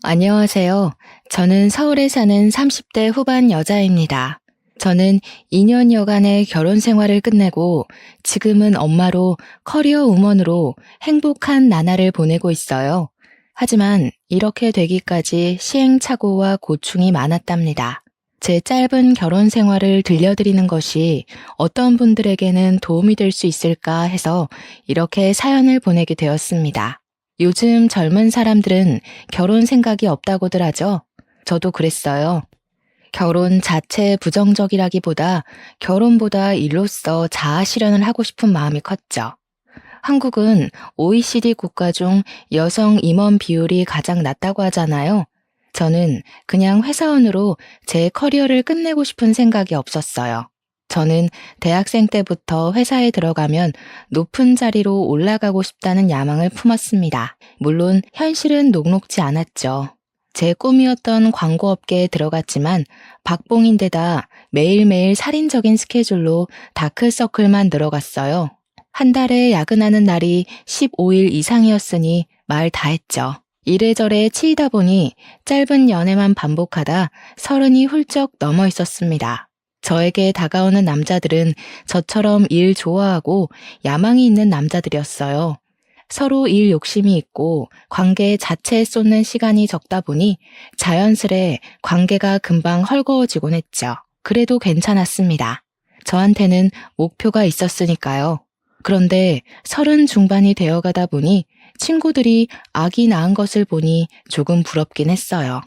안녕하세요. 저는 서울에 사는 30대 후반 여자입니다. 저는 2년여간의 결혼 생활을 끝내고 지금은 엄마로 커리어 우먼으로 행복한 나날을 보내고 있어요. 하지만 이렇게 되기까지 시행착오와 고충이 많았답니다. 제 짧은 결혼 생활을 들려드리는 것이 어떤 분들에게는 도움이 될 수 있을까 해서 이렇게 사연을 보내게 되었습니다. 요즘 젊은 사람들은 결혼 생각이 없다고들 하죠. 저도 그랬어요. 결혼 자체 부정적이라기보다 결혼보다 일로서 자아 실현을 하고 싶은 마음이 컸죠. 한국은 OECD 국가 중 여성 임원 비율이 가장 낮다고 하잖아요. 저는 그냥 회사원으로 제 커리어를 끝내고 싶은 생각이 없었어요. 저는 대학생 때부터 회사에 들어가면 높은 자리로 올라가고 싶다는 야망을 품었습니다. 물론 현실은 녹록지 않았죠. 제 꿈이었던 광고업계에 들어갔지만 박봉인데다 매일매일 살인적인 스케줄로 다크서클만 늘어갔어요. 한 달에 야근하는 날이 15일 이상이었으니 말 다 했죠. 이래저래 치이다 보니 짧은 연애만 반복하다 30이 훌쩍 넘어 있었습니다. 저에게 다가오는 남자들은 저처럼 일 좋아하고 야망이 있는 남자들이었어요. 서로 일 욕심이 있고 관계 자체에 쏟는 시간이 적다 보니 자연스레 관계가 금방 헐거워지곤 했죠. 그래도 괜찮았습니다. 저한테는 목표가 있었으니까요. 그런데 30 중반이 되어가다 보니 친구들이 아기 낳은 것을 보니 조금 부럽긴 했어요.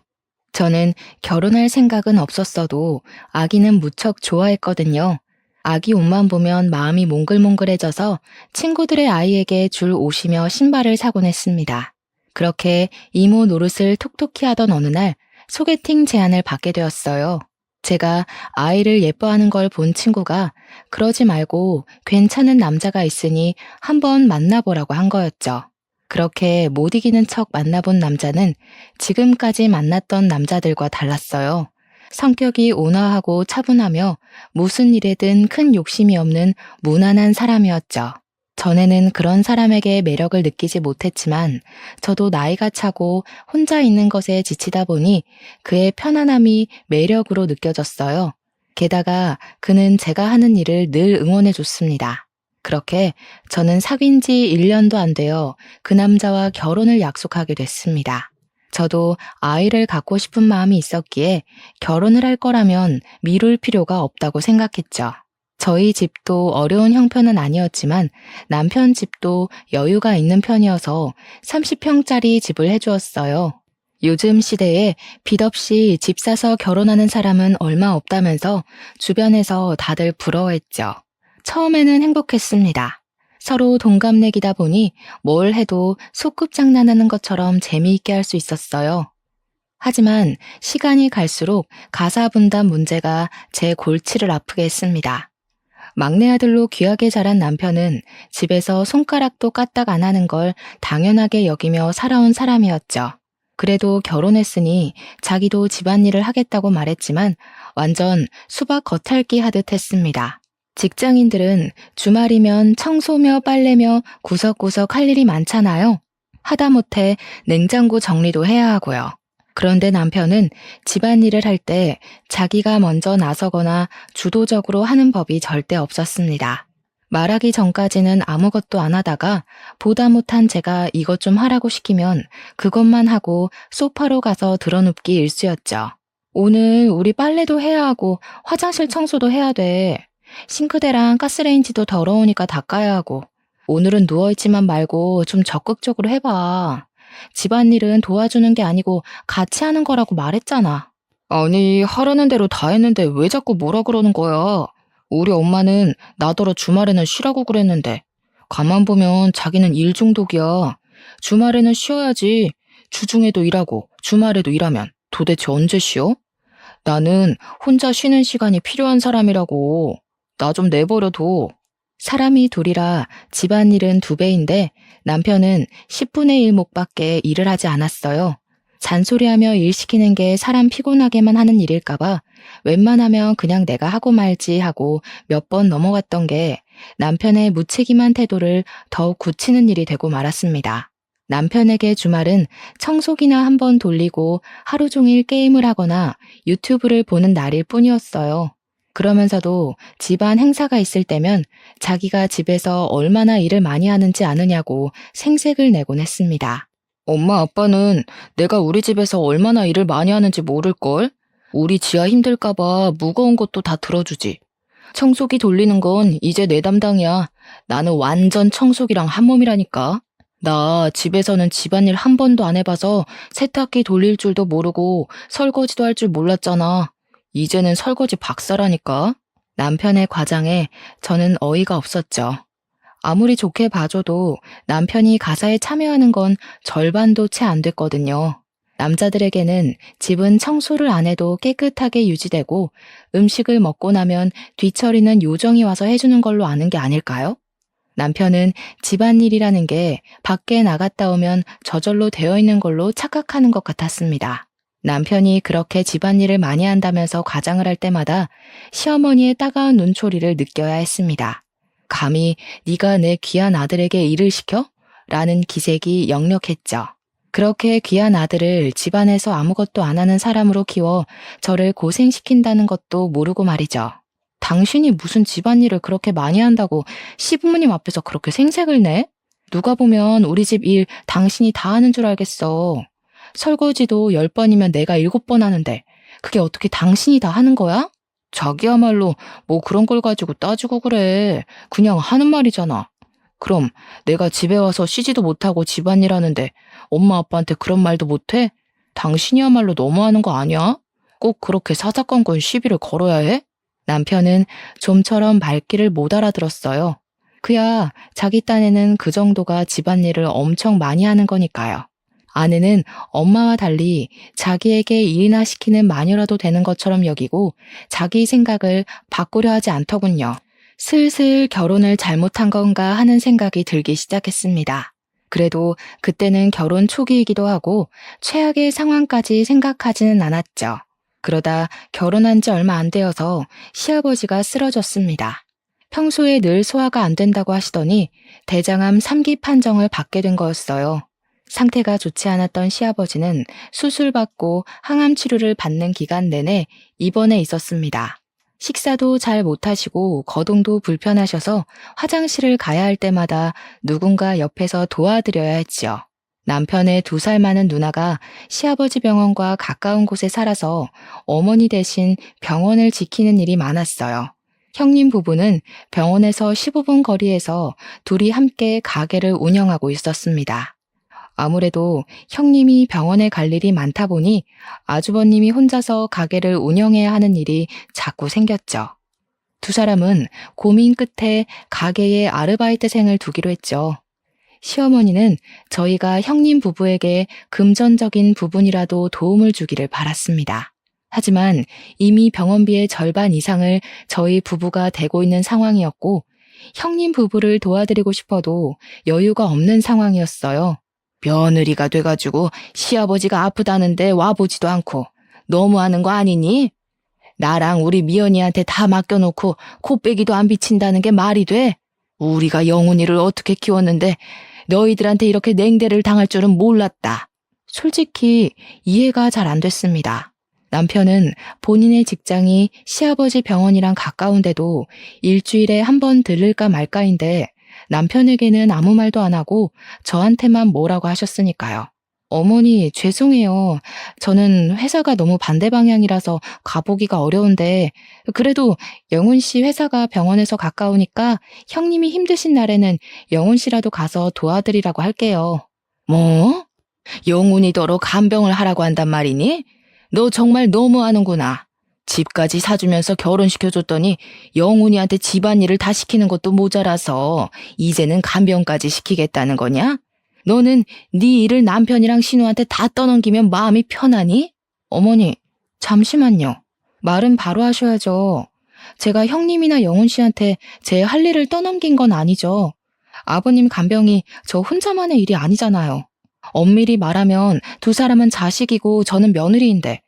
저는 결혼할 생각은 없었어도 아기는 무척 좋아했거든요. 아기 옷만 보면 마음이 몽글몽글해져서 친구들의 아이에게 줄 옷이며 신발을 사곤 했습니다. 그렇게 이모 노릇을 톡톡히 하던 어느 날 소개팅 제안을 받게 되었어요. 제가 아이를 예뻐하는 걸 본 친구가 그러지 말고 괜찮은 남자가 있으니 한번 만나보라고 한 거였죠. 그렇게 못 이기는 척 만나본 남자는 지금까지 만났던 남자들과 달랐어요. 성격이 온화하고 차분하며 무슨 일에든 큰 욕심이 없는 무난한 사람이었죠. 전에는 그런 사람에게 매력을 느끼지 못했지만 저도 나이가 차고 혼자 있는 것에 지치다 보니 그의 편안함이 매력으로 느껴졌어요. 게다가 그는 제가 하는 일을 늘 응원해 줬습니다. 그렇게 저는 사귄 지 1년도 안 되어 그 남자와 결혼을 약속하게 됐습니다. 저도 아이를 갖고 싶은 마음이 있었기에 결혼을 할 거라면 미룰 필요가 없다고 생각했죠. 저희 집도 어려운 형편은 아니었지만 남편 집도 여유가 있는 편이어서 30평짜리 집을 해주었어요. 요즘 시대에 빚 없이 집 사서 결혼하는 사람은 얼마 없다면서 주변에서 다들 부러워했죠. 처음에는 행복했습니다. 서로 동갑내기다 보니 뭘 해도 소꿉장난하는 것처럼 재미있게 할 수 있었어요. 하지만 시간이 갈수록 가사 분담 문제가 제 골치를 아프게 했습니다. 막내 아들로 귀하게 자란 남편은 집에서 손가락도 까딱 안 하는 걸 당연하게 여기며 살아온 사람이었죠. 그래도 결혼했으니 자기도 집안일을 하겠다고 말했지만 완전 수박 겉핥기 하듯 했습니다. 직장인들은 주말이면 청소며 빨래며 구석구석 할 일이 많잖아요. 하다못해 냉장고 정리도 해야 하고요. 그런데 남편은 집안일을 할 때 자기가 먼저 나서거나 주도적으로 하는 법이 절대 없었습니다. 말하기 전까지는 아무것도 안 하다가 보다 못한 제가 이것 좀 하라고 시키면 그것만 하고 소파로 가서 드러눕기 일쑤였죠. 오늘 우리 빨래도 해야 하고 화장실 청소도 해야 돼. 싱크대랑 가스레인지도 더러우니까 닦아야 하고 오늘은 누워있지만 말고 좀 적극적으로 해봐. 집안일은 도와주는 게 아니고 같이 하는 거라고 말했잖아. 아니, 하라는 대로 다 했는데 왜 자꾸 뭐라 그러는 거야? 우리 엄마는 나더러 주말에는 쉬라고 그랬는데. 가만 보면 자기는 일 중독이야. 주말에는 쉬어야지. 주중에도 일하고 주말에도 일하면 도대체 언제 쉬어? 나는 혼자 쉬는 시간이 필요한 사람이라고. 나 좀 내버려둬. 사람이 둘이라 집안일은 2배인데 남편은 10분의 1 목밖에 일을 하지 않았어요. 잔소리하며 일 시키는 게 사람 피곤하게만 하는 일일까봐 웬만하면 그냥 내가 하고 말지 하고 몇 번 넘어갔던 게 남편의 무책임한 태도를 더욱 굳히는 일이 되고 말았습니다. 남편에게 주말은 청소기나 한번 돌리고 하루 종일 게임을 하거나 유튜브를 보는 날일 뿐이었어요. 그러면서도 집안 행사가 있을 때면 자기가 집에서 얼마나 일을 많이 하는지 아느냐고 생색을 내곤 했습니다. 엄마 아빠는 내가 우리 집에서 얼마나 일을 많이 하는지 모를걸? 우리 지아 힘들까봐 무거운 것도 다 들어주지. 청소기 돌리는 건 이제 내 담당이야. 나는 완전 청소기랑 한 몸이라니까. 나 집에서는 집안일 한 번도 안 해봐서 세탁기 돌릴 줄도 모르고 설거지도 할 줄 몰랐잖아. 이제는 설거지 박사라니까. 남편의 과장에 저는 어이가 없었죠. 아무리 좋게 봐줘도 남편이 가사에 참여하는 건 절반도 채 안 됐거든요. 남자들에게는 집은 청소를 안 해도 깨끗하게 유지되고 음식을 먹고 나면 뒤처리는 요정이 와서 해주는 걸로 아는 게 아닐까요? 남편은 집안일이라는 게 밖에 나갔다 오면 저절로 되어 있는 걸로 착각하는 것 같았습니다. 남편이 그렇게 집안일을 많이 한다면서 과장을 할 때마다 시어머니의 따가운 눈초리를 느껴야 했습니다. 감히 네가 내 귀한 아들에게 일을 시켜? 라는 기색이 역력했죠. 그렇게 귀한 아들을 집안에서 아무것도 안 하는 사람으로 키워 저를 고생시킨다는 것도 모르고 말이죠. 당신이 무슨 집안일을 그렇게 많이 한다고 시부모님 앞에서 그렇게 생색을 내? 누가 보면 우리 집 일 당신이 다 하는 줄 알겠어. 설거지도 10번이면 내가 7번 하는데 그게 어떻게 당신이 다 하는 거야? 자기야말로 뭐 그런 걸 가지고 따지고 그래. 그냥 하는 말이잖아. 그럼 내가 집에 와서 쉬지도 못하고 집안일 하는데 엄마 아빠한테 그런 말도 못해? 당신이야말로 너무하는 거 아니야? 꼭 그렇게 사사건건 시비를 걸어야 해? 남편은 좀처럼 말귀를 못 알아들었어요. 그야 자기 딴에는 그 정도가 집안일을 엄청 많이 하는 거니까요. 아내는 엄마와 달리 자기에게 일이나 시키는 마녀라도 되는 것처럼 여기고 자기 생각을 바꾸려 하지 않더군요. 슬슬 결혼을 잘못한 건가 하는 생각이 들기 시작했습니다. 그래도 그때는 결혼 초기이기도 하고 최악의 상황까지 생각하지는 않았죠. 그러다 결혼한 지 얼마 안 되어서 시아버지가 쓰러졌습니다. 평소에 늘 소화가 안 된다고 하시더니 대장암 3기 판정을 받게 된 거였어요. 상태가 좋지 않았던 시아버지는 수술받고 항암 치료를 받는 기간 내내 입원해 있었습니다. 식사도 잘 못하시고 거동도 불편하셔서 화장실을 가야 할 때마다 누군가 옆에서 도와드려야 했지요. 남편의 2살 많은 누나가 시아버지 병원과 가까운 곳에 살아서 어머니 대신 병원을 지키는 일이 많았어요. 형님 부부는 병원에서 15분 거리에서 둘이 함께 가게를 운영하고 있었습니다. 아무래도 형님이 병원에 갈 일이 많다 보니 아주버님이 혼자서 가게를 운영해야 하는 일이 자꾸 생겼죠. 2사람은 고민 끝에 가게에 아르바이트생을 두기로 했죠. 시어머니는 저희가 형님 부부에게 금전적인 부분이라도 도움을 주기를 바랐습니다. 하지만 이미 병원비의 절반 이상을 저희 부부가 대고 있는 상황이었고 형님 부부를 도와드리고 싶어도 여유가 없는 상황이었어요. 며느리가 돼가지고 시아버지가 아프다는데 와보지도 않고 너무하는 거 아니니? 나랑 우리 미연이한테 다 맡겨놓고 코빼기도 안 비친다는 게 말이 돼? 우리가 영훈이를 어떻게 키웠는데 너희들한테 이렇게 냉대를 당할 줄은 몰랐다. 솔직히 이해가 잘 안 됐습니다. 남편은 본인의 직장이 시아버지 병원이랑 가까운데도 일주일에 한 번 들를까 말까인데 남편에게는 아무 말도 안 하고 저한테만 뭐라고 하셨으니까요. 어머니, 죄송해요. 저는 회사가 너무 반대 방향이라서 가보기가 어려운데 그래도 영훈 씨 회사가 병원에서 가까우니까 형님이 힘드신 날에는 영훈 씨라도 가서 도와드리라고 할게요. 뭐? 영훈이더러 간병을 하라고 한단 말이니? 너 정말 너무하는구나. 집까지 사주면서 결혼시켜줬더니 영훈이한테 집안일을 다 시키는 것도 모자라서 이제는 간병까지 시키겠다는 거냐? 너는 네 일을 남편이랑 신우한테 다 떠넘기면 마음이 편하니? 어머니, 잠시만요. 말은 바로 하셔야죠. 제가 형님이나 영훈 씨한테 제 할 일을 떠넘긴 건 아니죠. 아버님 간병이 저 혼자만의 일이 아니잖아요. 엄밀히 말하면 2사람은 자식이고 저는 며느리인데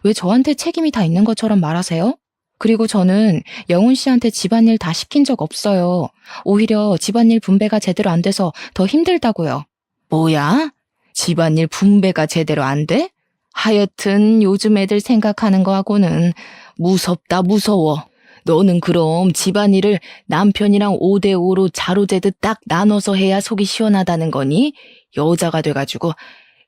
왜 저한테 책임이 다 있는 것처럼 말하세요? 그리고 저는 영훈 씨한테 집안일 다 시킨 적 없어요. 오히려 집안일 분배가 제대로 안 돼서 더 힘들다고요. 뭐야? 집안일 분배가 제대로 안 돼? 하여튼 요즘 애들 생각하는 거하고는 무섭다 무서워. 너는 그럼 집안일을 남편이랑 5대5로 자로재듯 딱 나눠서 해야 속이 시원하다는 거니? 여자가 돼가지고.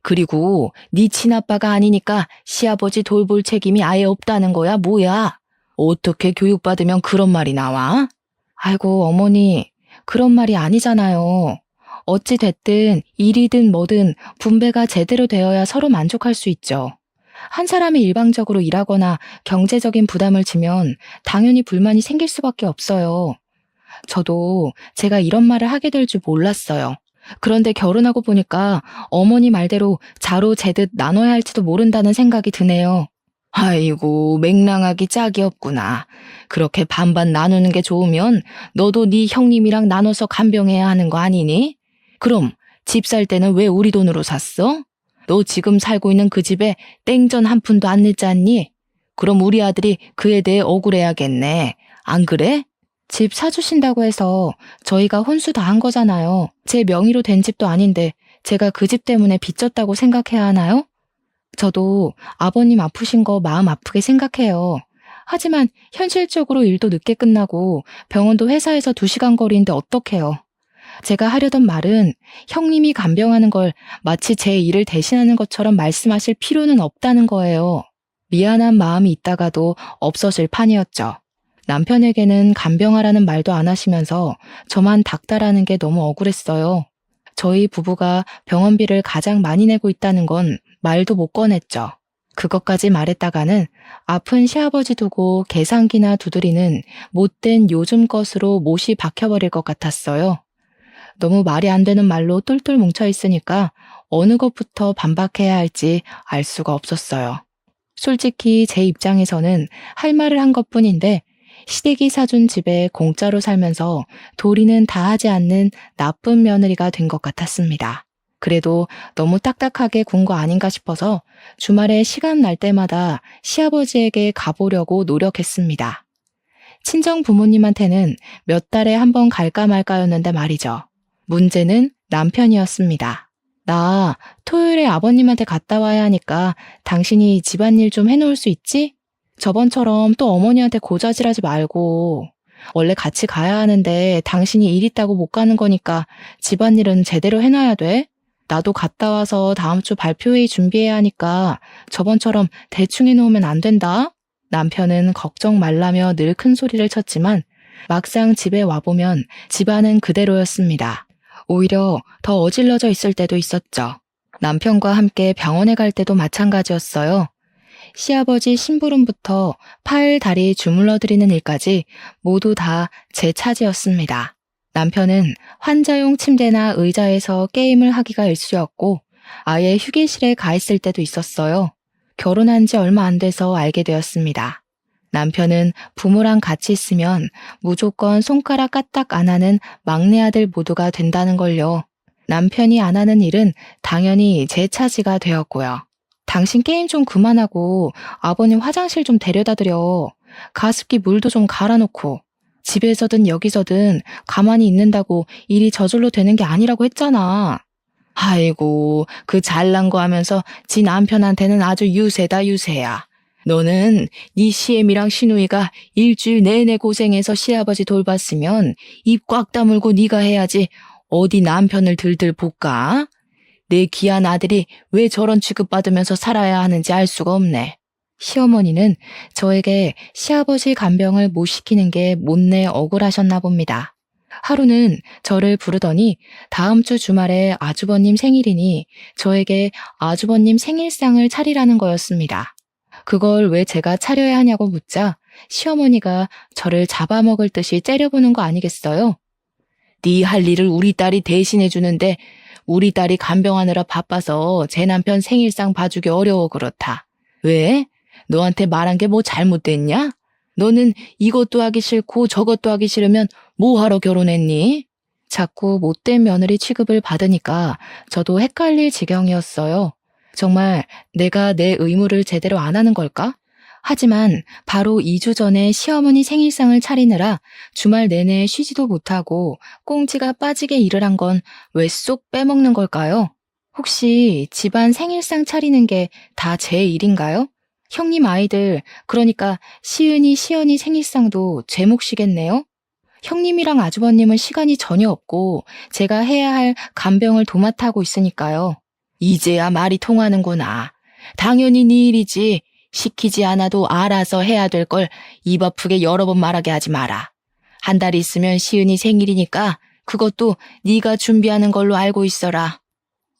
그리고 네 친아빠가 아니니까 시아버지 돌볼 책임이 아예 없다는 거야 뭐야? 어떻게 교육받으면 그런 말이 나와? 아이고 어머니, 그런 말이 아니잖아요. 어찌 됐든 일이든 뭐든 분배가 제대로 되어야 서로 만족할 수 있죠. 한 사람이 일방적으로 일하거나 경제적인 부담을 지면 당연히 불만이 생길 수밖에 없어요. 저도 제가 이런 말을 하게 될 줄 몰랐어요. 그런데 결혼하고 보니까 어머니 말대로 자로 재듯 나눠야 할지도 모른다는 생각이 드네요. 아이고, 맹랑하기 짝이 없구나. 그렇게 반반 나누는 게 좋으면 너도 네 형님이랑 나눠서 간병해야 하는 거 아니니? 그럼 집 살 때는 왜 우리 돈으로 샀어? 너 지금 살고 있는 그 집에 땡전 한 푼도 안 냈지 않니? 그럼 우리 아들이 그에 대해 억울해야겠네. 안 그래? 집 사주신다고 해서 저희가 혼수 다 한 거잖아요. 제 명의로 된 집도 아닌데 제가 그 집 때문에 빚졌다고 생각해야 하나요? 저도 아버님 아프신 거 마음 아프게 생각해요. 하지만 현실적으로 일도 늦게 끝나고 병원도 회사에서 2시간 거리인데 어떡해요. 제가 하려던 말은 형님이 간병하는 걸 마치 제 일을 대신하는 것처럼 말씀하실 필요는 없다는 거예요. 미안한 마음이 있다가도 없어질 판이었죠. 남편에게는 간병하라는 말도 안 하시면서 저만 닥달하는 게 너무 억울했어요. 저희 부부가 병원비를 가장 많이 내고 있다는 건 말도 못 꺼냈죠. 그것까지 말했다가는 아픈 시아버지 두고 계산기나 두드리는 못된 요즘 것으로 못이 박혀버릴 것 같았어요. 너무 말이 안 되는 말로 똘똘 뭉쳐 있으니까 어느 것부터 반박해야 할지 알 수가 없었어요. 솔직히 제 입장에서는 할 말을 한 것뿐인데 시댁이 사준 집에 공짜로 살면서 도리는 다 하지 않는 나쁜 며느리가 된 것 같았습니다. 그래도 너무 딱딱하게 군 거 아닌가 싶어서 주말에 시간 날 때마다 시아버지에게 가보려고 노력했습니다. 친정 부모님한테는 몇 달에 한 번 갈까 말까였는데 말이죠. 문제는 남편이었습니다. 나 토요일에 아버님한테 갔다 와야 하니까 당신이 집안일 좀 해놓을 수 있지? 저번처럼 또 어머니한테 고자질하지 말고. 원래 같이 가야 하는데 당신이 일 있다고 못 가는 거니까 집안일은 제대로 해놔야 돼. 나도 갔다 와서 다음 주 발표회의 준비해야 하니까 저번처럼 대충 해놓으면 안 된다. 남편은 걱정 말라며 늘 큰 소리를 쳤지만 막상 집에 와보면 집안은 그대로였습니다. 오히려 더 어질러져 있을 때도 있었죠. 남편과 함께 병원에 갈 때도 마찬가지였어요. 시아버지 심부름부터 팔, 다리 주물러드리는 일까지 모두 다 제 차지였습니다. 남편은 환자용 침대나 의자에서 게임을 하기가 일쑤였고 아예 휴게실에 가 있을 때도 있었어요. 결혼한 지 얼마 안 돼서 알게 되었습니다. 남편은 부모랑 같이 있으면 무조건 손가락 까딱 안 하는 막내 아들 모두가 된다는 걸요. 남편이 안 하는 일은 당연히 제 차지가 되었고요. 당신 게임 좀 그만하고 아버님 화장실 좀 데려다 드려. 가습기 물도 좀 갈아놓고. 집에서든 여기서든 가만히 있는다고 일이 저절로 되는 게 아니라고 했잖아. 아이고, 그 잘난 거 하면서 지 남편한테는 아주 유세다 유세야. 너는 네 시애미랑 시누이가 일주일 내내 고생해서 시아버지 돌봤으면 입 꽉 다물고 네가 해야지 어디 남편을 들들 볶아? 내 귀한 아들이 왜 저런 취급받으면서 살아야 하는지 알 수가 없네. 시어머니는 저에게 시아버지 간병을 못 시키는 게 못내 억울하셨나 봅니다. 하루는 저를 부르더니 다음 주 주말에 아주버님 생일이니 저에게 아주버님 생일상을 차리라는 거였습니다. 그걸 왜 제가 차려야 하냐고 묻자 시어머니가 저를 잡아먹을 듯이 째려보는 거 아니겠어요? 네 할 일을 우리 딸이 대신해 주는데 우리 딸이 간병하느라 바빠서 제 남편 생일상 봐주기 어려워 그렇다. 왜? 너한테 말한 게 뭐 잘못됐냐? 너는 이것도 하기 싫고 저것도 하기 싫으면 뭐 하러 결혼했니? 자꾸 못된 며느리 취급을 받으니까 저도 헷갈릴 지경이었어요. 정말 내가 내 의무를 제대로 안 하는 걸까? 하지만 바로 2주 전에 시어머니 생일상을 차리느라 주말 내내 쉬지도 못하고 꽁지가 빠지게 일을 한 건 왜 쏙 빼먹는 걸까요? 혹시 집안 생일상 차리는 게 다 제 일인가요? 형님 아이들, 그러니까 시은이, 시연이 생일상도 제 몫이겠네요? 형님이랑 아주버님은 시간이 전혀 없고 제가 해야 할 간병을 도맡아하고 있으니까요. 이제야 말이 통하는구나. 당연히 네 일이지. 시키지 않아도 알아서 해야 될 걸 입 아프게 여러 번 말하게 하지 마라. 한 달 있으면 시은이 생일이니까 그것도 네가 준비하는 걸로 알고 있어라.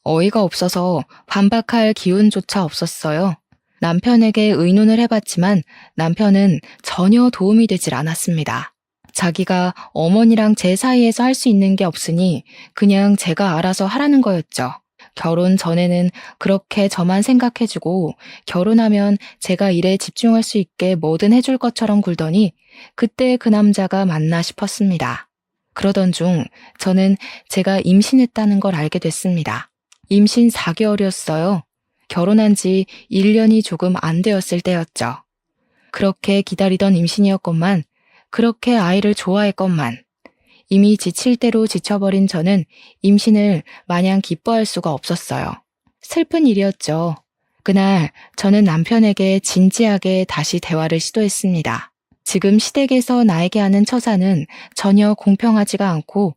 어이가 없어서 반박할 기운조차 없었어요. 남편에게 의논을 해봤지만 남편은 전혀 도움이 되질 않았습니다. 자기가 어머니랑 제 사이에서 할 수 있는 게 없으니 그냥 제가 알아서 하라는 거였죠. 결혼 전에는 그렇게 저만 생각해주고 결혼하면 제가 일에 집중할 수 있게 뭐든 해줄 것처럼 굴더니 그때 그 남자가 맞나 싶었습니다. 그러던 중 저는 제가 임신했다는 걸 알게 됐습니다. 임신 4개월이었어요. 결혼한 지 1년이 조금 안 되었을 때였죠. 그렇게 기다리던 임신이었건만, 그렇게 아이를 좋아했건만, 이미 지칠 대로 지쳐버린 저는 임신을 마냥 기뻐할 수가 없었어요. 슬픈 일이었죠. 그날 저는 남편에게 진지하게 다시 대화를 시도했습니다. 지금 시댁에서 나에게 하는 처사는 전혀 공평하지가 않고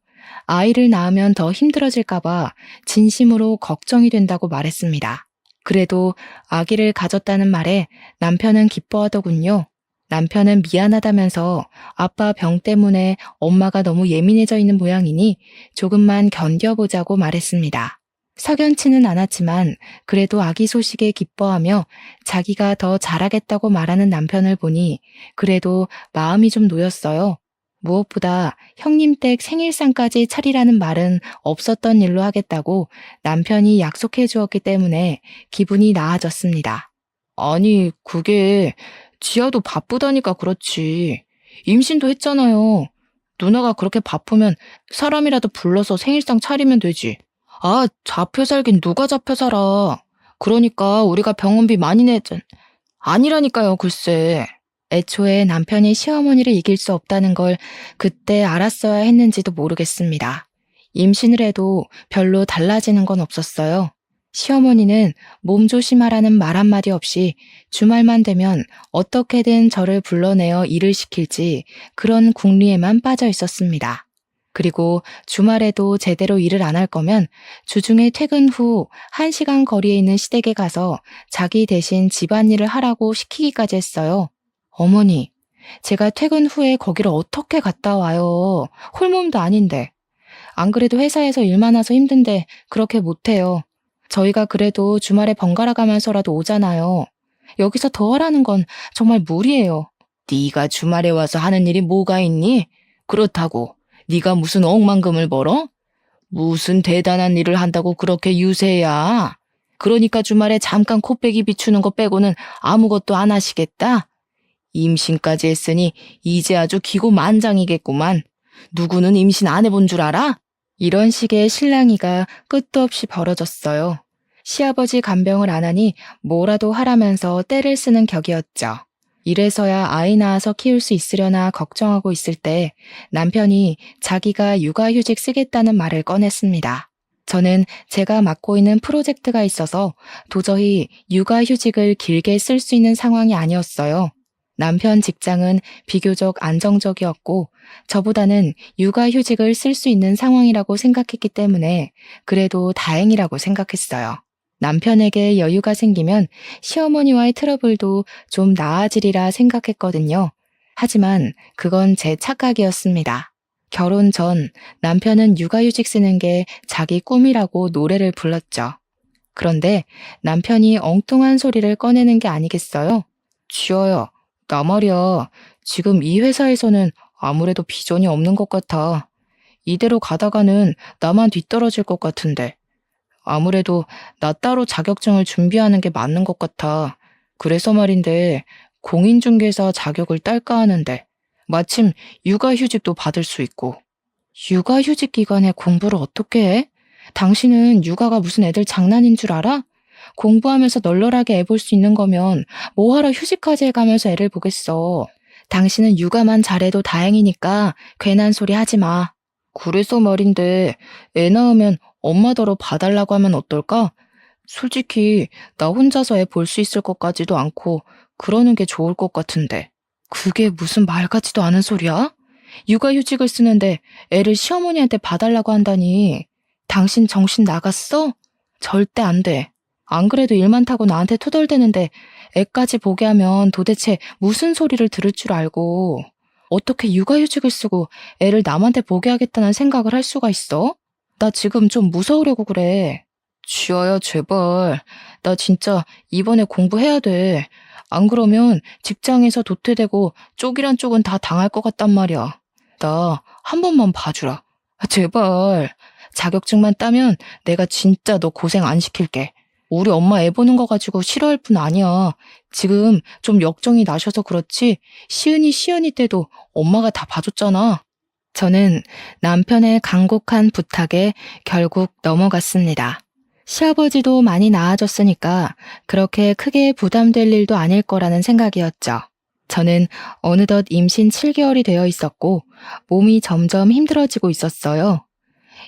아이를 낳으면 더 힘들어질까봐 진심으로 걱정이 된다고 말했습니다. 그래도 아기를 가졌다는 말에 남편은 기뻐하더군요. 남편은 미안하다면서 아빠 병 때문에 엄마가 너무 예민해져 있는 모양이니 조금만 견뎌보자고 말했습니다. 석연치는 않았지만 그래도 아기 소식에 기뻐하며 자기가 더 잘하겠다고 말하는 남편을 보니 그래도 마음이 좀 놓였어요. 무엇보다 형님 댁 생일상까지 차리라는 말은 없었던 일로 하겠다고 남편이 약속해 주었기 때문에 기분이 나아졌습니다. 아니, 그게 지아도 바쁘다니까 그렇지. 임신도 했잖아요. 누나가 그렇게 바쁘면 사람이라도 불러서 생일상 차리면 되지. 아, 잡혀 살긴 누가 잡혀 살아. 그러니까 우리가 병원비 많이 내잖. 아니라니까요, 글쎄. 애초에 남편이 시어머니를 이길 수 없다는 걸 그때 알았어야 했는지도 모르겠습니다. 임신을 해도 별로 달라지는 건 없었어요. 시어머니는 몸 조심하라는 말 한마디 없이 주말만 되면 어떻게든 저를 불러내어 일을 시킬지 그런 궁리에만 빠져 있었습니다. 그리고 주말에도 제대로 일을 안 할 거면 주중에 퇴근 후 1시간 거리에 있는 시댁에 가서 자기 대신 집안일을 하라고 시키기까지 했어요. 어머니, 제가 퇴근 후에 거기를 어떻게 갔다 와요? 홀몸도 아닌데. 안 그래도 회사에서 일 많아서 힘든데 그렇게 못해요. 저희가 그래도 주말에 번갈아 가면서라도 오잖아요. 여기서 더 하라는 건 정말 무리예요. 네가 주말에 와서 하는 일이 뭐가 있니? 그렇다고 네가 무슨 억만금을 벌어? 무슨 대단한 일을 한다고 그렇게 유세야? 그러니까 주말에 잠깐 코빼기 비추는 거 빼고는 아무것도 안 하시겠다? 임신까지 했으니 이제 아주 기고만장이겠구만. 누구는 임신 안 해본 줄 알아? 이런 식의 실랑이가 끝도 없이 벌어졌어요. 시아버지 간병을 안 하니 뭐라도 하라면서 떼를 쓰는 격이었죠. 이래서야 아이 낳아서 키울 수 있으려나 걱정하고 있을 때 남편이 자기가 육아휴직 쓰겠다는 말을 꺼냈습니다. 저는 제가 맡고 있는 프로젝트가 있어서 도저히 육아휴직을 길게 쓸 수 있는 상황이 아니었어요. 남편 직장은 비교적 안정적이었고 저보다는 육아휴직을 쓸 수 있는 상황이라고 생각했기 때문에 그래도 다행이라고 생각했어요. 남편에게 여유가 생기면 시어머니와의 트러블도 좀 나아지리라 생각했거든요. 하지만 그건 제 착각이었습니다. 결혼 전 남편은 육아휴직 쓰는 게 자기 꿈이라고 노래를 불렀죠. 그런데 남편이 엉뚱한 소리를 꺼내는 게 아니겠어요? 지어요. 나 말이야. 지금 이 회사에서는 아무래도 비전이 없는 것 같아. 이대로 가다가는 나만 뒤떨어질 것 같은데. 아무래도 나 따로 자격증을 준비하는 게 맞는 것 같아. 그래서 말인데 공인중개사 자격을 딸까 하는데 마침 육아휴직도 받을 수 있고. 육아휴직 기간에 공부를 어떻게 해? 당신은 육아가 무슨 애들 장난인 줄 알아? 공부하면서 널널하게 애 볼 수 있는 거면 뭐하러 휴직까지 해가면서 애를 보겠어. 당신은 육아만 잘해도 다행이니까 괜한 소리 하지 마. 그래서 말인데 애 낳으면 엄마더러 봐달라고 하면 어떨까? 솔직히 나 혼자서 애 볼 수 있을 것 같지도 않고 그러는 게 좋을 것 같은데. 그게 무슨 말 같지도 않은 소리야? 육아휴직을 쓰는데 애를 시어머니한테 봐달라고 한다니. 당신 정신 나갔어? 절대 안 돼. 안 그래도 일 많다고 나한테 투덜대는데 애까지 보게 하면 도대체 무슨 소리를 들을 줄 알고 어떻게 육아휴직을 쓰고 애를 남한테 보게 하겠다는 생각을 할 수가 있어? 나 지금 좀 무서우려고 그래. 지아야, 제발. 나 진짜 이번에 공부해야 돼. 안 그러면 직장에서 도태되고 쪽이란 쪽은 다 당할 것 같단 말이야. 나 한 번만 봐주라. 제발. 자격증만 따면 내가 진짜 너 고생 안 시킬게. 우리 엄마 애 보는 거 가지고 싫어할 뿐 아니야. 지금 좀 역정이 나셔서 그렇지 시은이 때도 엄마가 다 봐줬잖아. 저는 남편의 간곡한 부탁에 결국 넘어갔습니다. 시아버지도 많이 나아졌으니까 그렇게 크게 부담될 일도 아닐 거라는 생각이었죠. 저는 어느덧 임신 7개월이 되어 있었고 몸이 점점 힘들어지고 있었어요.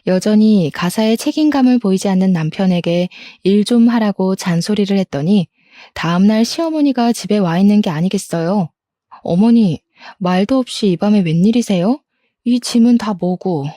여전히 가사에 책임감을 보이지 않는 남편에게 일 좀 하라고 잔소리를 했더니 다음날 시어머니가 집에 와 있는 게 아니겠어요. 어머니, 말도 없이 이 밤에 웬일이세요? 이 짐은 다 뭐고?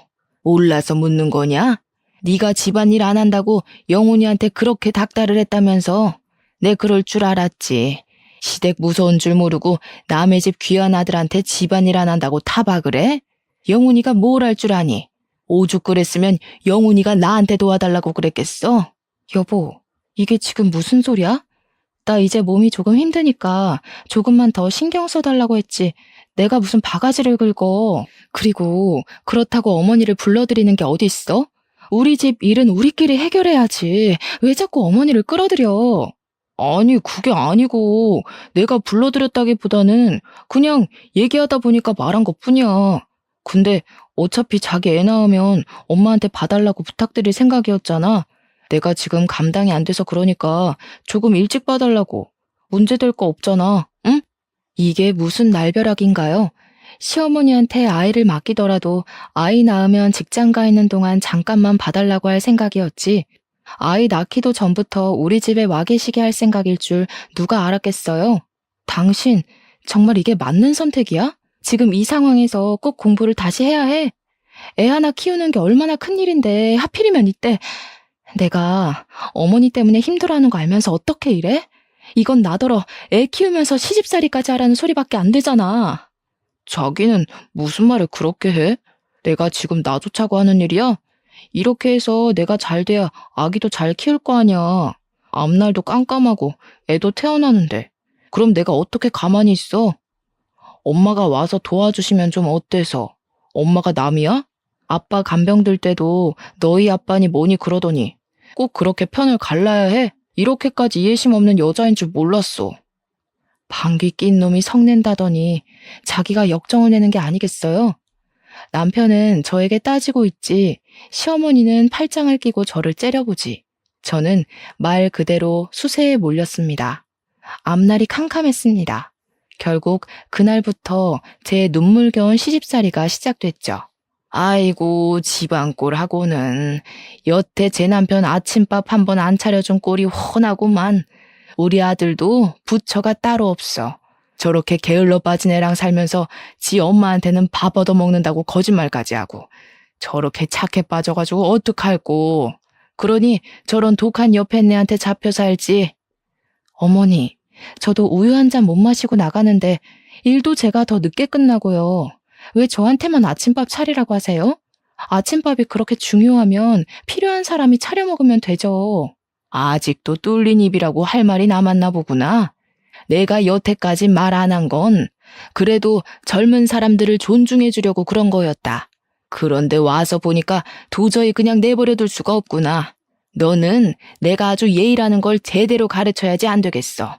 몰라서 묻는 거냐? 네가 집안일 안 한다고 영훈이한테 그렇게 닥달을 했다면서. 내 그럴 줄 알았지. 시댁 무서운 줄 모르고 남의 집 귀한 아들한테 집안일 안 한다고 타박을 해? 영훈이가 뭘 할 줄 아니? 오죽 그랬으면 영훈이가 나한테 도와달라고 그랬겠어? 여보, 이게 지금 무슨 소리야? 나 이제 몸이 조금 힘드니까 조금만 더 신경 써달라고 했지. 내가 무슨 바가지를 긁어. 그리고 그렇다고 어머니를 불러들이는 게 어디 있어? 우리 집 일은 우리끼리 해결해야지. 왜 자꾸 어머니를 끌어들여? 아니, 그게 아니고 내가 불러들였다기보다는 그냥 얘기하다 보니까 말한 것뿐이야. 근데 어차피 자기 애 낳으면 엄마한테 봐달라고 부탁드릴 생각이었잖아. 내가 지금 감당이 안 돼서 그러니까 조금 일찍 봐달라고. 문제될 거 없잖아, 응? 이게 무슨 날벼락인가요? 시어머니한테 아이를 맡기더라도 아이 낳으면 직장 가 있는 동안 잠깐만 봐달라고 할 생각이었지. 아이 낳기도 전부터 우리 집에 와 계시게 할 생각일 줄 누가 알았겠어요? 당신, 정말 이게 맞는 선택이야? 지금 이 상황에서 꼭 공부를 다시 해야 해? 애 하나 키우는 게 얼마나 큰일인데 하필이면 이때. 내가 어머니 때문에 힘들어하는 거 알면서 어떻게 이래? 이건 나더러 애 키우면서 시집살이까지 하라는 소리밖에 안 되잖아. 자기는 무슨 말을 그렇게 해? 내가 지금 놔주자고 하는 일이야? 이렇게 해서 내가 잘 돼야 아기도 잘 키울 거 아니야. 앞날도 깜깜하고 애도 태어나는데. 그럼 내가 어떻게 가만히 있어? 엄마가 와서 도와주시면 좀 어때서? 엄마가 남이야? 아빠 간병 들 때도 너희 아빠니 뭐니 그러더니 꼭 그렇게 편을 갈라야 해? 이렇게까지 이해심 없는 여자인 줄 몰랐어. 방귀 낀 놈이 성낸다더니 자기가 역정을 내는 게 아니겠어요? 남편은 저에게 따지고 있지 시어머니는 팔짱을 끼고 저를 째려보지. 저는 말 그대로 수세에 몰렸습니다. 앞날이 캄캄했습니다. 결국 그날부터 제 눈물겨운 시집살이가 시작됐죠. 아이고 집안꼴하고는 여태 제 남편 아침밥 한 번 안 차려준 꼴이 훤하구만. 우리 아들도 부처가 따로 없어. 저렇게 게을러 빠진 애랑 살면서 지 엄마한테는 밥 얻어먹는다고 거짓말까지 하고 저렇게 착해 빠져가지고 어떡할꼬. 그러니 저런 독한 여편네한테 잡혀 살지. 어머니, 저도 우유 한 잔 못 마시고 나가는데 일도 제가 더 늦게 끝나고요. 왜 저한테만 아침밥 차리라고 하세요? 아침밥이 그렇게 중요하면 필요한 사람이 차려 먹으면 되죠. 아직도 뚫린 입이라고 할 말이 남았나 보구나. 내가 여태까지 말 안 한 건 그래도 젊은 사람들을 존중해 주려고 그런 거였다. 그런데 와서 보니까 도저히 그냥 내버려 둘 수가 없구나. 너는 내가 아주 예의라는 걸 제대로 가르쳐야지 안 되겠어.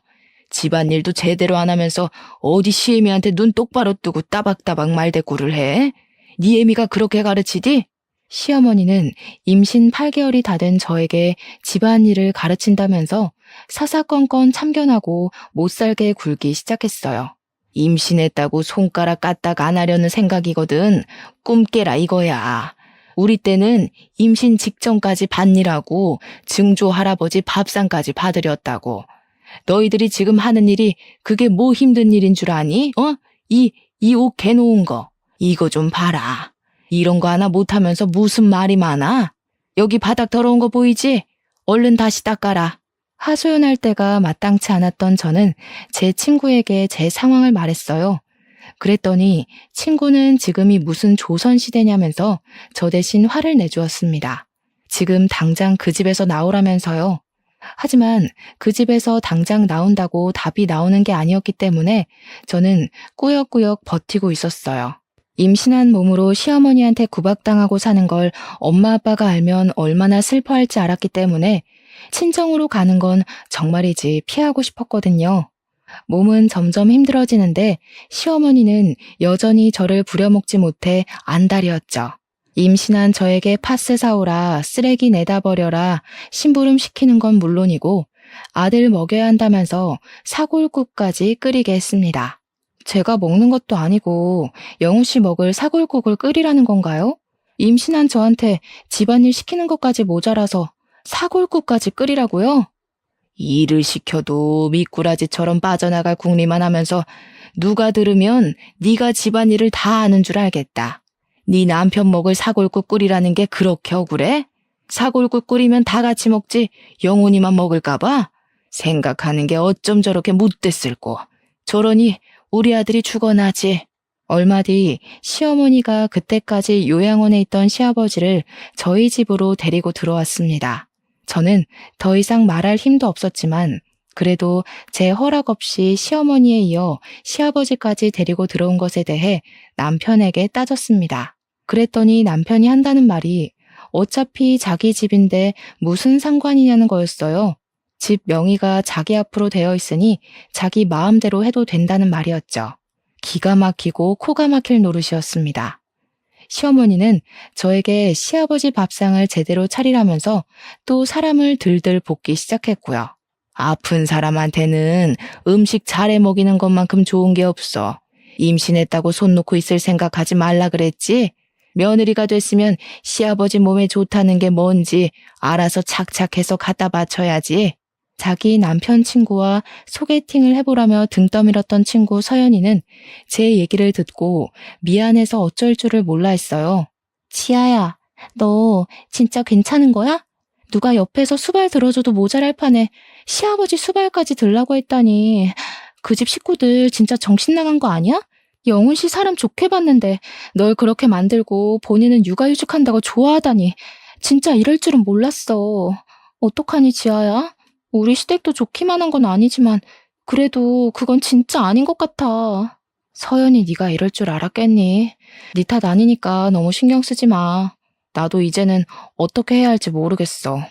집안일도 제대로 안 하면서 어디 시애미한테 눈 똑바로 뜨고 따박따박 말대꾸를 해? 네 애미가 그렇게 가르치디? 시어머니는 임신 8개월이 다 된 저에게 집안일을 가르친다면서 사사건건 참견하고 못살게 굴기 시작했어요. 임신했다고 손가락 까딱 안 하려는 생각이거든. 꿈 깨라 이거야. 우리 때는 임신 직전까지 밭일하고 증조 할아버지 밥상까지 봐드렸다고. 너희들이 지금 하는 일이 그게 뭐 힘든 일인 줄 아니? 이 옷 개놓은 거. 이거 좀 봐라. 이런 거 하나 못하면서 무슨 말이 많아? 여기 바닥 더러운 거 보이지? 얼른 다시 닦아라. 하소연할 때가 마땅치 않았던 저는 제 친구에게 제 상황을 말했어요. 그랬더니 친구는 지금이 무슨 조선시대냐면서 저 대신 화를 내주었습니다. 지금 당장 그 집에서 나오라면서요. 하지만 그 집에서 당장 나온다고 답이 나오는 게 아니었기 때문에 저는 꾸역꾸역 버티고 있었어요. 임신한 몸으로 시어머니한테 구박당하고 사는 걸 엄마 아빠가 알면 얼마나 슬퍼할지 알았기 때문에 친정으로 가는 건 정말이지 피하고 싶었거든요. 몸은 점점 힘들어지는데 시어머니는 여전히 저를 부려먹지 못해 안달이었죠. 임신한 저에게 파스 사오라, 쓰레기 내다 버려라, 심부름 시키는 건 물론이고 아들 먹여야 한다면서 사골국까지 끓이게 했습니다. 제가 먹는 것도 아니고 영우 씨 먹을 사골국을 끓이라는 건가요? 임신한 저한테 집안일 시키는 것까지 모자라서 사골국까지 끓이라고요? 일을 시켜도 미꾸라지처럼 빠져나갈 궁리만 하면서 누가 들으면 네가 집안일을 다 아는 줄 알겠다. 네 남편 먹을 사골국 끓이라는 게 그렇게 억울해? 사골국 끓이면 다 같이 먹지 영훈이만 먹을까 봐? 생각하는 게 어쩜 저렇게 못됐을꼬. 저러니 우리 아들이 죽어나지. 얼마 뒤 시어머니가 그때까지 요양원에 있던 시아버지를 저희 집으로 데리고 들어왔습니다. 저는 더 이상 말할 힘도 없었지만 그래도 제 허락 없이 시어머니에 이어 시아버지까지 데리고 들어온 것에 대해 남편에게 따졌습니다. 그랬더니 남편이 한다는 말이 어차피 자기 집인데 무슨 상관이냐는 거였어요. 집 명의가 자기 앞으로 되어 있으니 자기 마음대로 해도 된다는 말이었죠. 기가 막히고 코가 막힐 노릇이었습니다. 시어머니는 저에게 시아버지 밥상을 제대로 차리라면서 또 사람을 들들 볶기 시작했고요. 아픈 사람한테는 음식 잘해 먹이는 것만큼 좋은 게 없어. 임신했다고 손 놓고 있을 생각하지 말라 그랬지? 며느리가 됐으면 시아버지 몸에 좋다는 게 뭔지 알아서 착착해서 갖다 바쳐야지. 자기 남편 친구와 소개팅을 해보라며 등 떠밀었던 친구 서연이는 제 얘기를 듣고 미안해서 어쩔 줄을 몰라 했어요. 지아야, 너 진짜 괜찮은 거야? 누가 옆에서 수발 들어줘도 모자랄 판에 시아버지 수발까지 들라고 했다니 그 집 식구들 진짜 정신 나간 거 아니야? 영훈 씨 사람 좋게 봤는데 널 그렇게 만들고 본인은 육아휴직한다고 좋아하다니 진짜 이럴 줄은 몰랐어. 어떡하니 지아야? 우리 시댁도 좋기만 한 건 아니지만 그래도 그건 진짜 아닌 것 같아. 서연이 네가 이럴 줄 알았겠니? 네 탓 아니니까 너무 신경 쓰지 마. 나도 이제는 어떻게 해야 할지 모르겠어.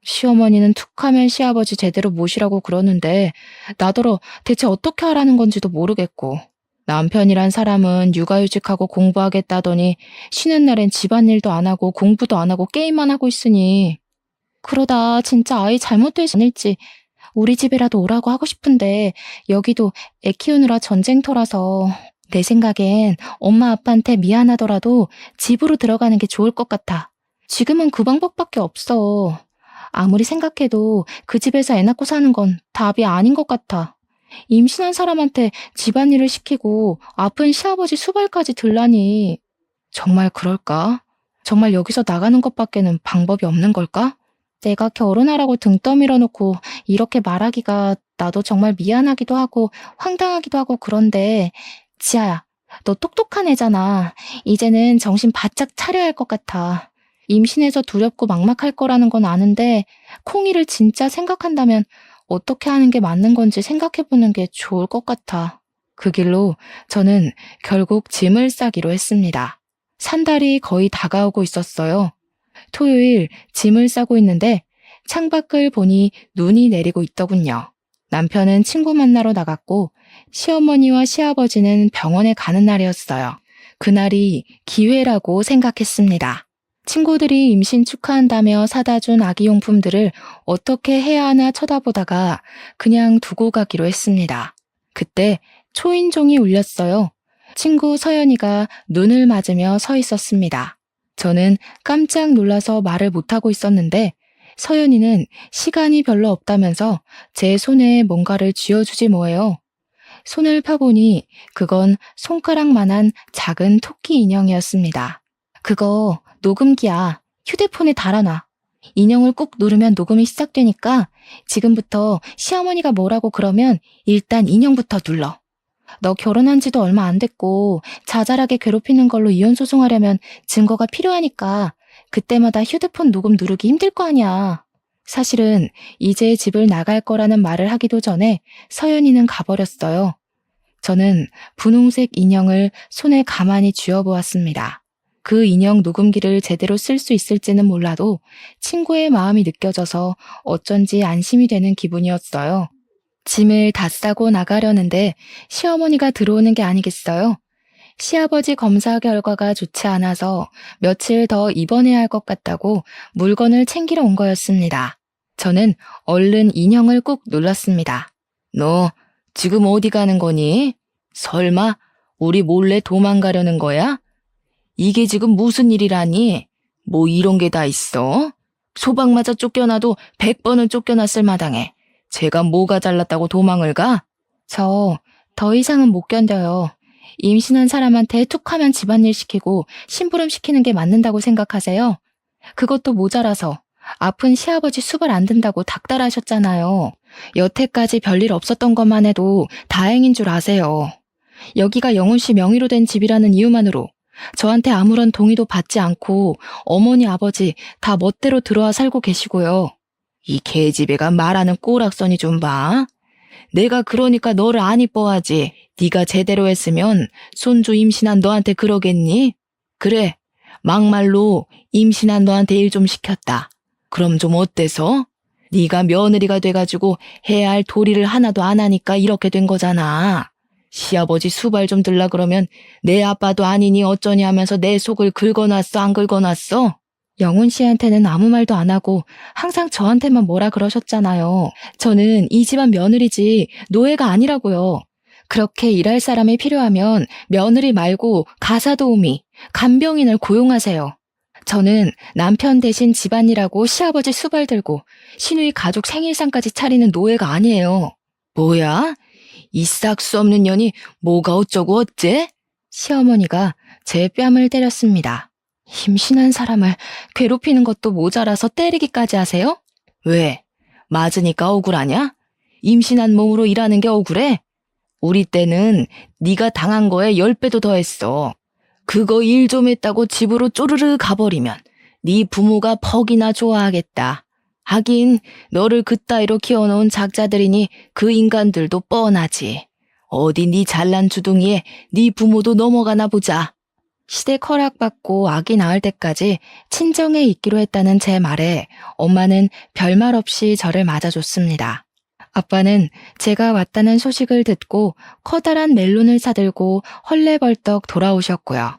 시어머니는 툭하면 시아버지 제대로 모시라고 그러는데 나더러 대체 어떻게 하라는 건지도 모르겠고 남편이란 사람은 육아휴직하고 공부하겠다더니 쉬는 날엔 집안일도 안 하고 공부도 안 하고 게임만 하고 있으니 그러다 진짜 아이 잘못되지 않을지 우리 집에라도 오라고 하고 싶은데 여기도 애 키우느라 전쟁터라서 내 생각엔 엄마 아빠한테 미안하더라도 집으로 들어가는 게 좋을 것 같아. 지금은 그 방법밖에 없어. 아무리 생각해도 그 집에서 애 낳고 사는 건 답이 아닌 것 같아. 임신한 사람한테 집안일을 시키고 아픈 시아버지 수발까지 들라니. 정말 그럴까? 정말 여기서 나가는 것밖에는 방법이 없는 걸까? 내가 결혼하라고 등 떠밀어 놓고 이렇게 말하기가 나도 정말 미안하기도 하고 황당하기도 하고 그런데 지아야, 너 똑똑한 애잖아. 이제는 정신 바짝 차려야 할 것 같아. 임신해서 두렵고 막막할 거라는 건 아는데 콩이를 진짜 생각한다면 어떻게 하는 게 맞는 건지 생각해보는 게 좋을 것 같아. 그 길로 저는 결국 짐을 싸기로 했습니다. 산달이 거의 다가오고 있었어요. 토요일 짐을 싸고 있는데 창밖을 보니 눈이 내리고 있더군요. 남편은 친구 만나러 나갔고 시어머니와 시아버지는 병원에 가는 날이었어요. 그날이 기회라고 생각했습니다. 친구들이 임신 축하한다며 사다 준 아기용품들을 어떻게 해야 하나 쳐다보다가 그냥 두고 가기로 했습니다. 그때 초인종이 울렸어요. 친구 서연이가 눈을 맞으며 서 있었습니다. 저는 깜짝 놀라서 말을 못하고 있었는데 서연이는 시간이 별로 없다면서 제 손에 뭔가를 쥐어주지 뭐예요. 손을 펴보니 그건 손가락만한 작은 토끼 인형이었습니다. 그거 녹음기야. 휴대폰에 달아놔. 인형을 꾹 누르면 녹음이 시작되니까 지금부터 시어머니가 뭐라고 그러면 일단 인형부터 눌러. 너 결혼한 지도 얼마 안 됐고 자잘하게 괴롭히는 걸로 이혼 소송하려면 증거가 필요하니까 그때마다 휴대폰 녹음 누르기 힘들 거 아니야. 사실은 이제 집을 나갈 거라는 말을 하기도 전에 서연이는 가버렸어요. 저는 분홍색 인형을 손에 가만히 쥐어보았습니다. 그 인형 녹음기를 제대로 쓸 수 있을지는 몰라도 친구의 마음이 느껴져서 어쩐지 안심이 되는 기분이었어요. 짐을 다 싸고 나가려는데 시어머니가 들어오는 게 아니겠어요? 시아버지 검사 결과가 좋지 않아서 며칠 더 입원해야 할 것 같다고 물건을 챙기러 온 거였습니다. 저는 얼른 인형을 꾹 눌렀습니다. 너 지금 어디 가는 거니? 설마 우리 몰래 도망가려는 거야? 이게 지금 무슨 일이라니? 뭐 이런 게 다 있어? 소방마저 쫓겨나도 100번은 쫓겨났을 마당에 제가 뭐가 잘났다고 도망을 가? 저 더 이상은 못 견뎌요. 임신한 사람한테 툭하면 집안일 시키고 심부름 시키는 게 맞는다고 생각하세요? 그것도 모자라서 아픈 시아버지 수발 안 든다고 닥달하셨잖아요. 여태까지 별일 없었던 것만 해도 다행인 줄 아세요. 여기가 영훈 씨 명의로 된 집이라는 이유만으로 저한테 아무런 동의도 받지 않고 어머니 아버지 다 멋대로 들어와 살고 계시고요. 이 개집애가 말하는 꼬락서니 좀 봐. 내가 그러니까 너를 안 이뻐하지. 네가 제대로 했으면 손주 임신한 너한테 그러겠니? 그래, 막말로 임신한 너한테 일 좀 시켰다. 그럼 좀 어때서? 네가 며느리가 돼가지고 해야 할 도리를 하나도 안 하니까 이렇게 된 거잖아. 시아버지 수발 좀 들라 그러면 내 아빠도 아니니 어쩌니 하면서 내 속을 긁어놨어, 안 긁어놨어? 영훈 씨한테는 아무 말도 안 하고 항상 저한테만 뭐라 그러셨잖아요. 저는 이 집안 며느리지 노예가 아니라고요. 그렇게 일할 사람이 필요하면 며느리 말고 가사 도우미, 간병인을 고용하세요. 저는 남편 대신 집안일하고 시아버지 수발 들고 시누이 가족 생일상까지 차리는 노예가 아니에요. 뭐야? 이 싹수 없는 년이 뭐가 어쩌고 어째? 시어머니가 제 뺨을 때렸습니다. 임신한 사람을 괴롭히는 것도 모자라서 때리기까지 하세요? 왜? 맞으니까 억울하냐? 임신한 몸으로 일하는 게 억울해? 우리 때는 네가 당한 거에 10배도 더했어. 그거 일 좀 했다고 집으로 쪼르르 가버리면 네 부모가 퍽이나 좋아하겠다. 하긴 너를 그따위로 키워놓은 작자들이니 그 인간들도 뻔하지. 어디 네 잘난 주둥이에 네 부모도 넘어가나 보자. 시댁 허락받고 아기 낳을 때까지 친정에 있기로 했다는 제 말에 엄마는 별말 없이 저를 맞아줬습니다. 아빠는 제가 왔다는 소식을 듣고 커다란 멜론을 사들고 헐레벌떡 돌아오셨고요.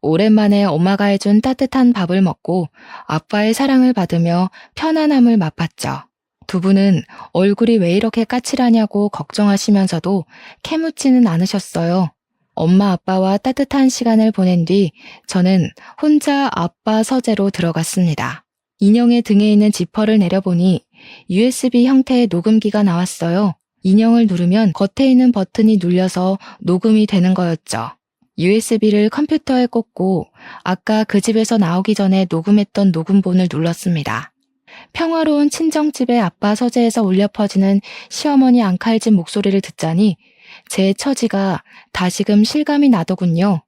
오랜만에 엄마가 해준 따뜻한 밥을 먹고 아빠의 사랑을 받으며 편안함을 맛봤죠. 두 분은 얼굴이 왜 이렇게 까칠하냐고 걱정하시면서도 캐묻지는 않으셨어요. 엄마 아빠와 따뜻한 시간을 보낸 뒤 저는 혼자 아빠 서재로 들어갔습니다. 인형의 등에 있는 지퍼를 내려보니 USB 형태의 녹음기가 나왔어요. 인형을 누르면 겉에 있는 버튼이 눌려서 녹음이 되는 거였죠. USB를 컴퓨터에 꽂고 아까 그 집에서 나오기 전에 녹음했던 녹음본을 눌렀습니다. 평화로운 친정집의 아빠 서재에서 울려 퍼지는 시어머니 앙칼진 목소리를 듣자니 제 처지가 다시금 실감이 나더군요.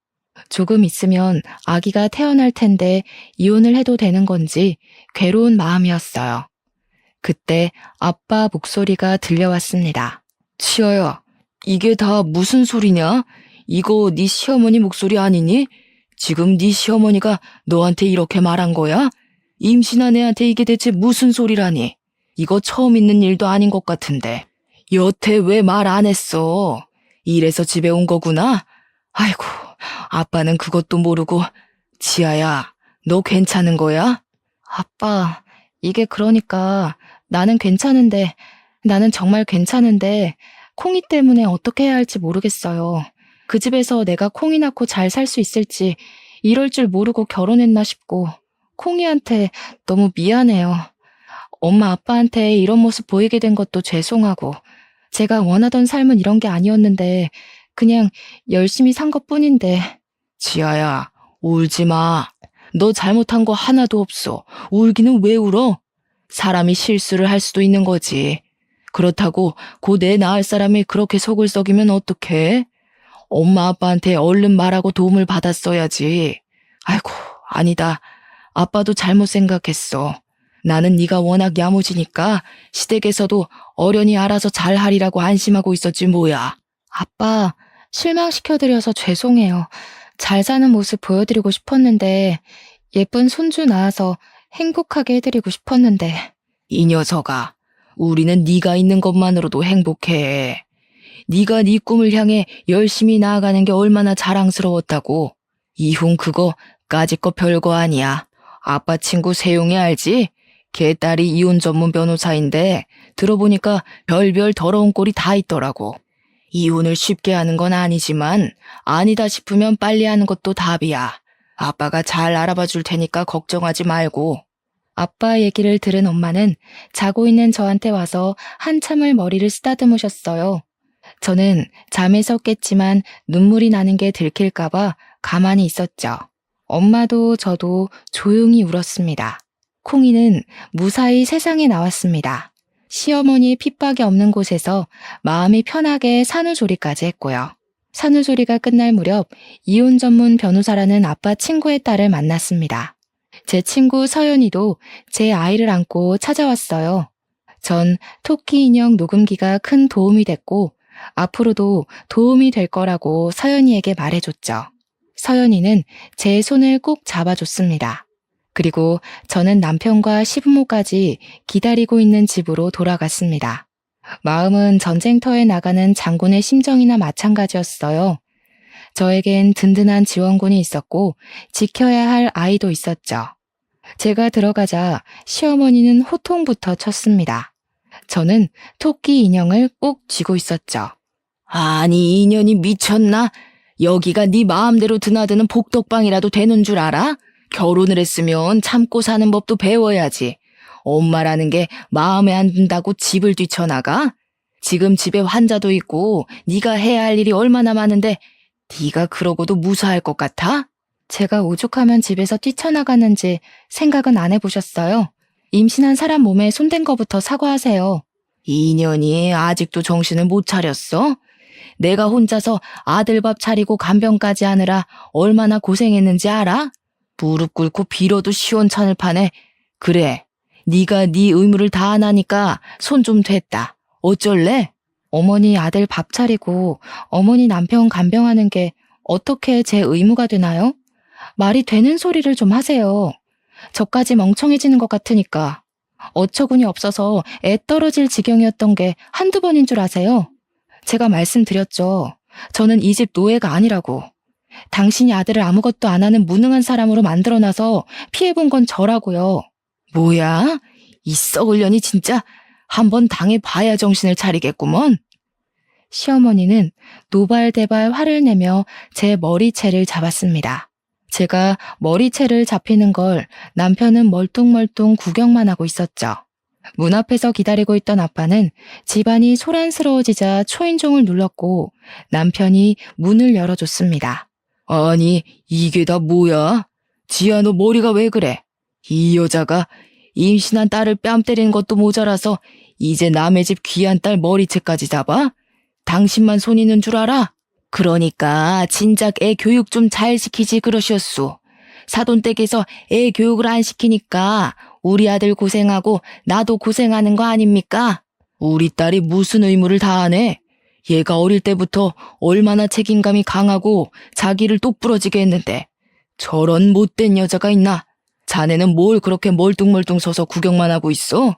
조금 있으면 아기가 태어날 텐데 이혼을 해도 되는 건지 괴로운 마음이었어요. 그때 아빠 목소리가 들려왔습니다. 치아야, 이게 다 무슨 소리냐? 이거 네 시어머니 목소리 아니니? 지금 네 시어머니가 너한테 이렇게 말한 거야? 임신한 애한테 이게 대체 무슨 소리라니? 이거 처음 있는 일도 아닌 것 같은데. 여태 왜 말 안 했어? 이래서 집에 온 거구나? 아이고, 아빠는 그것도 모르고. 지아야, 너 괜찮은 거야? 아빠, 이게 그러니까 나는 정말 괜찮은데 콩이 때문에 어떻게 해야 할지 모르겠어요. 그 집에서 내가 콩이 낳고 잘 살 수 있을지 이럴 줄 모르고 결혼했나 싶고 콩이한테 너무 미안해요. 엄마 아빠한테 이런 모습 보이게 된 것도 죄송하고 제가 원하던 삶은 이런 게 아니었는데 그냥 열심히 산 것뿐인데. 지아야, 울지 마. 너 잘못한 거 하나도 없어. 울기는 왜 울어? 사람이 실수를 할 수도 있는 거지. 그렇다고 곧 애 낳을 사람이 그렇게 속을 썩이면 어떡해? 엄마 아빠한테 얼른 말하고 도움을 받았어야지. 아이고, 아니다. 아빠도 잘못 생각했어. 나는 네가 워낙 야무지니까 시댁에서도 어련히 알아서 잘하리라고 안심하고 있었지 뭐야. 아빠, 실망시켜드려서 죄송해요. 잘 사는 모습 보여드리고 싶었는데 예쁜 손주 낳아서 행복하게 해드리고 싶었는데. 이 녀석아, 우리는 네가 있는 것만으로도 행복해. 네가 네 꿈을 향해 열심히 나아가는 게 얼마나 자랑스러웠다고. 이훈 그거 까짓 거 별거 아니야. 아빠 친구 세용이 알지? 걔 딸이 이혼 전문 변호사인데 들어보니까 별별 더러운 꼴이 다 있더라고. 이혼을 쉽게 하는 건 아니지만 아니다 싶으면 빨리 하는 것도 답이야. 아빠가 잘 알아봐 줄 테니까 걱정하지 말고. 아빠 얘기를 들은 엄마는 자고 있는 저한테 와서 한참을 머리를 쓰다듬으셨어요. 저는 잠에서 깼지만 눈물이 나는 게 들킬까봐 가만히 있었죠. 엄마도 저도 조용히 울었습니다. 콩이는 무사히 세상에 나왔습니다. 시어머니의 핍박이 없는 곳에서 마음이 편하게 산후조리까지 했고요. 산후조리가 끝날 무렵 이혼 전문 변호사라는 아빠 친구의 딸을 만났습니다. 제 친구 서연이도 제 아이를 안고 찾아왔어요. 전 토끼 인형 녹음기가 큰 도움이 됐고 앞으로도 도움이 될 거라고 서연이에게 말해줬죠. 서연이는 제 손을 꼭 잡아줬습니다. 그리고 저는 남편과 시부모까지 기다리고 있는 집으로 돌아갔습니다. 마음은 전쟁터에 나가는 장군의 심정이나 마찬가지였어요. 저에겐 든든한 지원군이 있었고 지켜야 할 아이도 있었죠. 제가 들어가자 시어머니는 호통부터 쳤습니다. 저는 토끼 인형을 꼭 쥐고 있었죠. 아니, 인연이 미쳤나? 여기가 네 마음대로 드나드는 복덕방이라도 되는 줄 알아? 결혼을 했으면 참고 사는 법도 배워야지. 엄마라는 게 마음에 안 든다고 집을 뛰쳐나가? 지금 집에 환자도 있고 네가 해야 할 일이 얼마나 많은데 네가 그러고도 무사할 것 같아? 제가 오죽하면 집에서 뛰쳐나갔는지 생각은 안 해보셨어요? 임신한 사람 몸에 손댄 거부터 사과하세요. 이 년이 아직도 정신을 못 차렸어? 내가 혼자서 아들 밥 차리고 간병까지 하느라 얼마나 고생했는지 알아? 무릎 꿇고 빌어도 시원찮을 판에. 그래, 네가 네 의무를 다 안 하니까 손 좀 댔다. 어쩔래? 어머니 아들 밥 차리고 어머니 남편 간병하는 게 어떻게 제 의무가 되나요? 말이 되는 소리를 좀 하세요. 저까지 멍청해지는 것 같으니까. 어처구니 없어서 애 떨어질 지경이었던 게 한두 번인 줄 아세요? 제가 말씀드렸죠. 저는 이 집 노예가 아니라고. 당신이 아들을 아무것도 안 하는 무능한 사람으로 만들어놔서 피해본 건 저라고요. 뭐야? 이 썩을 년이 진짜 한번 당해봐야 정신을 차리겠구먼. 시어머니는 노발대발 화를 내며 제 머리채를 잡았습니다. 제가 머리채를 잡히는 걸 남편은 멀뚱멀뚱 구경만 하고 있었죠. 문 앞에서 기다리고 있던 아빠는 집안이 소란스러워지자 초인종을 눌렀고 남편이 문을 열어줬습니다. 아니, 이게 다 뭐야? 지아, 너 머리가 왜 그래? 이 여자가 임신한 딸을 뺨 때리는 것도 모자라서 이제 남의 집 귀한 딸 머리채까지 잡아? 당신만 손 있는 줄 알아? 그러니까 진작 애 교육 좀 잘 시키지 그러셨소. 사돈댁에서 애 교육을 안 시키니까 우리 아들 고생하고 나도 고생하는 거 아닙니까? 우리 딸이 무슨 의무를 다하네? 얘가 어릴 때부터 얼마나 책임감이 강하고 자기를 똑부러지게 했는데 저런 못된 여자가 있나? 자네는 뭘 그렇게 멀뚱멀뚱 서서 구경만 하고 있어?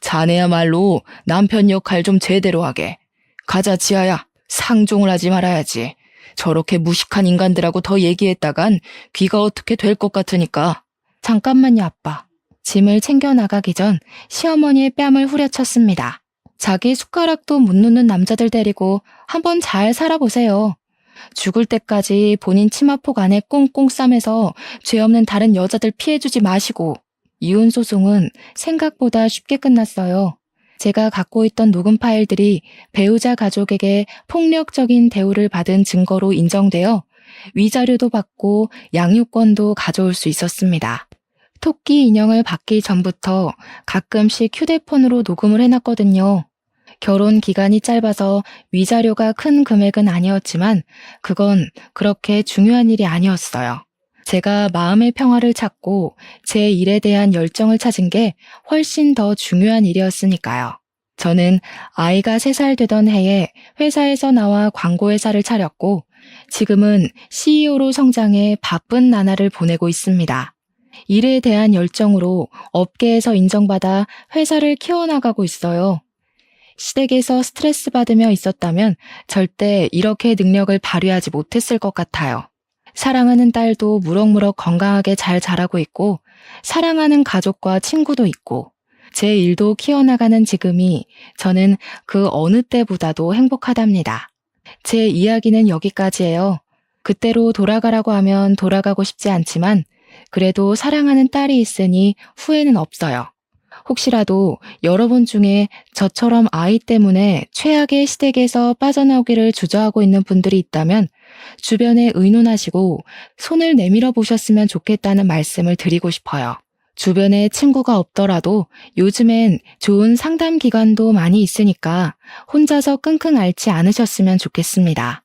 자네야말로 남편 역할 좀 제대로 하게. 가자, 지아야. 상종을 하지 말아야지. 저렇게 무식한 인간들하고 더 얘기했다간 귀가 어떻게 될 것 같으니까. 잠깐만요, 아빠. 짐을 챙겨 나가기 전 시어머니의 뺨을 후려쳤습니다. 자기 숟가락도 못 놓는 남자들 데리고 한번 잘 살아보세요. 죽을 때까지 본인 치마폭 안에 꽁꽁 싸매서 죄 없는 다른 여자들 피해주지 마시고. 이혼 소송은 생각보다 쉽게 끝났어요. 제가 갖고 있던 녹음 파일들이 배우자 가족에게 폭력적인 대우를 받은 증거로 인정되어 위자료도 받고 양육권도 가져올 수 있었습니다. 토끼 인형을 받기 전부터 가끔씩 휴대폰으로 녹음을 해놨거든요. 결혼 기간이 짧아서 위자료가 큰 금액은 아니었지만 그건 그렇게 중요한 일이 아니었어요. 제가 마음의 평화를 찾고 제 일에 대한 열정을 찾은 게 훨씬 더 중요한 일이었으니까요. 저는 아이가 3살 되던 해에 회사에서 나와 광고회사를 차렸고 지금은 CEO로 성장해 바쁜 나날을 보내고 있습니다. 일에 대한 열정으로 업계에서 인정받아 회사를 키워나가고 있어요. 시댁에서 스트레스 받으며 있었다면 절대 이렇게 능력을 발휘하지 못했을 것 같아요. 사랑하는 딸도 무럭무럭 건강하게 잘 자라고 있고 사랑하는 가족과 친구도 있고 제 일도 키워나가는 지금이 저는 그 어느 때보다도 행복하답니다. 제 이야기는 여기까지예요. 그때로 돌아가라고 하면 돌아가고 싶지 않지만 그래도 사랑하는 딸이 있으니 후회는 없어요. 혹시라도 여러분 중에 저처럼 아이 때문에 최악의 시댁에서 빠져나오기를 주저하고 있는 분들이 있다면 주변에 의논하시고 손을 내밀어 보셨으면 좋겠다는 말씀을 드리고 싶어요. 주변에 친구가 없더라도 요즘엔 좋은 상담 기관도 많이 있으니까 혼자서 끙끙 앓지 않으셨으면 좋겠습니다.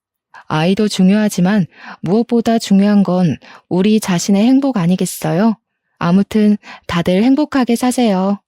아이도 중요하지만 무엇보다 중요한 건 우리 자신의 행복 아니겠어요? 아무튼 다들 행복하게 사세요.